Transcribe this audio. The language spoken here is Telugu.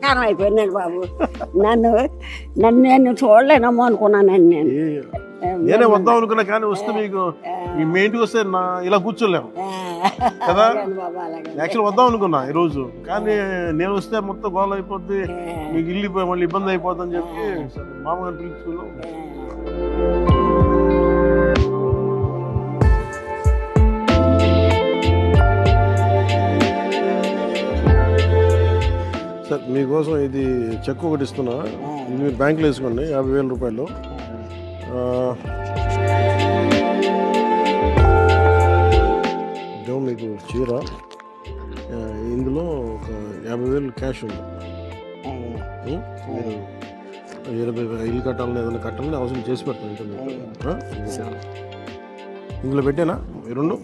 బంగారం అయిపోయినాడు బాబు. నన్ను నేను చూడలేనమ్మో అనుకున్నానండి నేను. నేనే వద్దాం అనుకున్నా కానీ వస్తే మీకు మీ ఇంటికి వస్తే ఇలా కూర్చోలేము కదా. యాక్చువల్ వద్దాం అనుకున్నా ఈరోజు, కానీ నేను వస్తే మొత్తం గోల అయిపోద్ది, మీకు ఇల్లు మళ్ళీ ఇబ్బంది అయిపోద్ది అని చెప్పి మామగారు పిలుచుకున్నాం. సార్ మీకోసం ఇది చెక్ ఒకటి ఇస్తున్నా, ఇది మీరు బ్యాంకులో వేసుకోండి 50,000 రూపాయలు. ఇదో మీకు చీర, ఇందులో ఒక 50,000 క్యాష్ ఉంది. మీరు ఇల్లు కట్టాలని ఏదైనా కట్టాలని అవసరం చేసి పెడతాను. ఇందులో పెట్టానా ఈ రెండు?